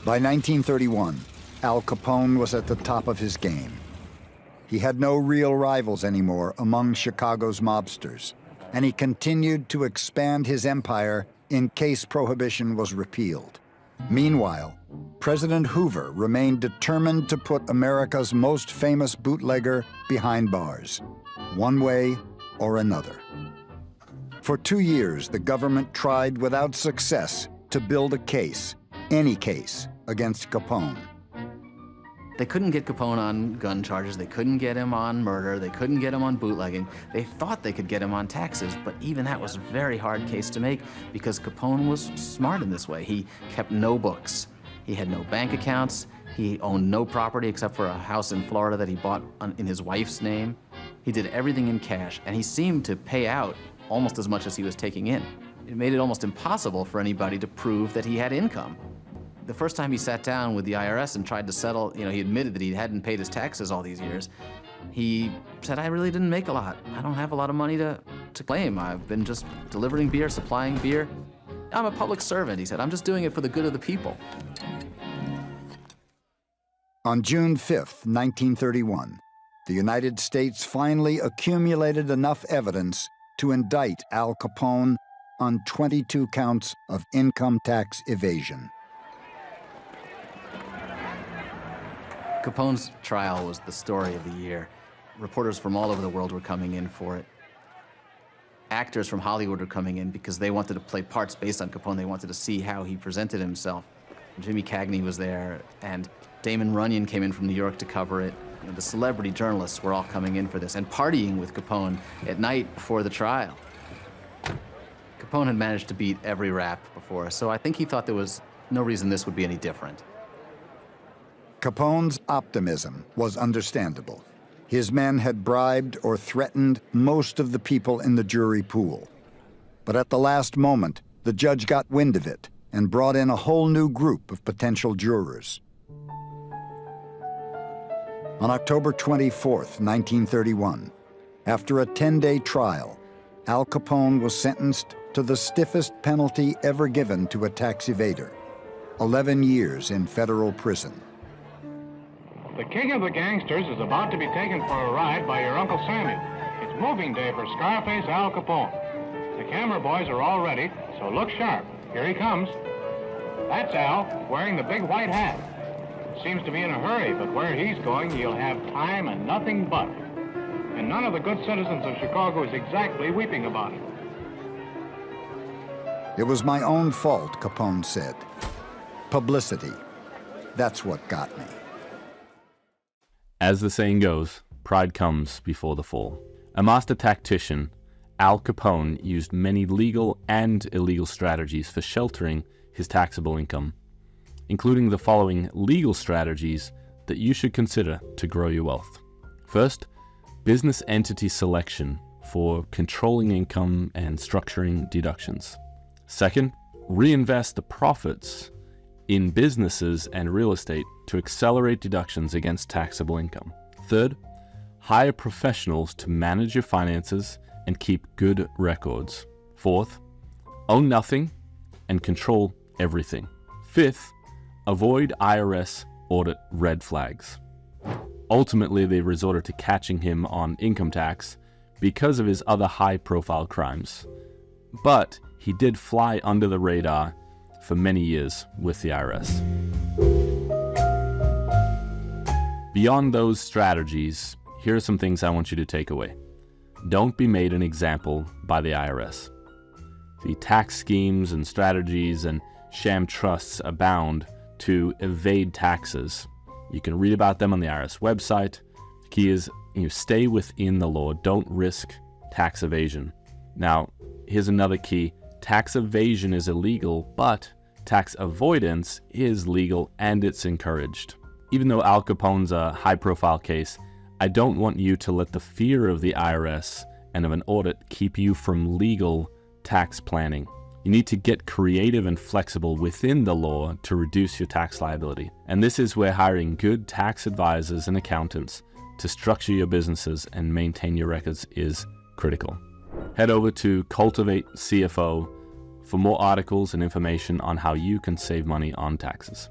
By 1931, Al Capone was at the top of his game. He had no real rivals anymore among Chicago's mobsters, and he continued to expand his empire in case prohibition was repealed. Meanwhile, President Hoover remained determined to put America's most famous bootlegger behind bars, one way or another. For 2 years, the government tried without success to build a case, any case, against Capone. They couldn't get Capone on gun charges, they couldn't get him on murder, they couldn't get him on bootlegging. They thought they could get him on taxes, but even that was a very hard case to make because Capone was smart in this way. He kept no books. He had no bank accounts. He owned no property except for a house in Florida that he bought in his wife's name. He did everything in cash, and he seemed to pay out almost as much as he was taking in. It made it almost impossible for anybody to prove that he had income. The first time he sat down with the IRS and tried to settle, he admitted that he hadn't paid his taxes all these years. He said, I really didn't make a lot. I don't have a lot of money to claim. I've been just delivering beer, supplying beer. I'm a public servant, he said. I'm just doing it for the good of the people. On June 5th, 1931, the United States finally accumulated enough evidence to indict Al Capone on 22 counts of income tax evasion. Capone's trial was the story of the year. Reporters from all over the world were coming in for it. Actors from Hollywood were coming in because they wanted to play parts based on Capone. They wanted to see how he presented himself. Jimmy Cagney was there, and Damon Runyon came in from New York to cover it. The celebrity journalists were all coming in for this and partying with Capone at night before the trial. Capone had managed to beat every rap before, so I think he thought there was no reason this would be any different. Capone's optimism was understandable. His men had bribed or threatened most of the people in the jury pool. But at the last moment, the judge got wind of it and brought in a whole new group of potential jurors. On October 24th, 1931, after a 10-day trial, Al Capone was sentenced to the stiffest penalty ever given to a tax evader, 11 years in federal prison. The king of the gangsters is about to be taken for a ride by your Uncle Sammy. It's moving day for Scarface Al Capone. The camera boys are all ready, so look sharp. Here he comes. That's Al, wearing the big white hat. Seems to be in a hurry, but where he's going, he'll have time and nothing but. And none of the good citizens of Chicago is exactly weeping about it. It was my own fault, Capone said. Publicity. That's what got me. As the saying goes, pride comes before the fall. A master tactician, Al Capone used many legal and illegal strategies for sheltering his taxable income, including the following legal strategies that you should consider to grow your wealth. First, business entity selection for controlling income and structuring deductions. Second, reinvest the profits in businesses and real estate to accelerate deductions against taxable income. Third, hire professionals to manage your finances and keep good records. Fourth, own nothing and control everything. Fifth, avoid IRS Audit Red Flags. Ultimately, they resorted to catching him on income tax because of his other high-profile crimes. But he did fly under the radar for many years with the IRS. Beyond those strategies, here are some things I want you to take away. Don't be made an example by the IRS. The tax schemes and strategies and sham trusts abound to evade taxes. You can read about them on the IRS website. The key is stay within the law. Don't risk tax evasion. Now, here's another key. Tax evasion is illegal, but tax avoidance is legal and it's encouraged. Even though Al Capone's a high-profile case, I don't want you to let the fear of the IRS and of an audit keep you from legal tax planning. You need to get creative and flexible within the law to reduce your tax liability. And this is where hiring good tax advisors and accountants to structure your businesses and maintain your records is critical. Head over to Cultivate CFO for more articles and information on how you can save money on taxes.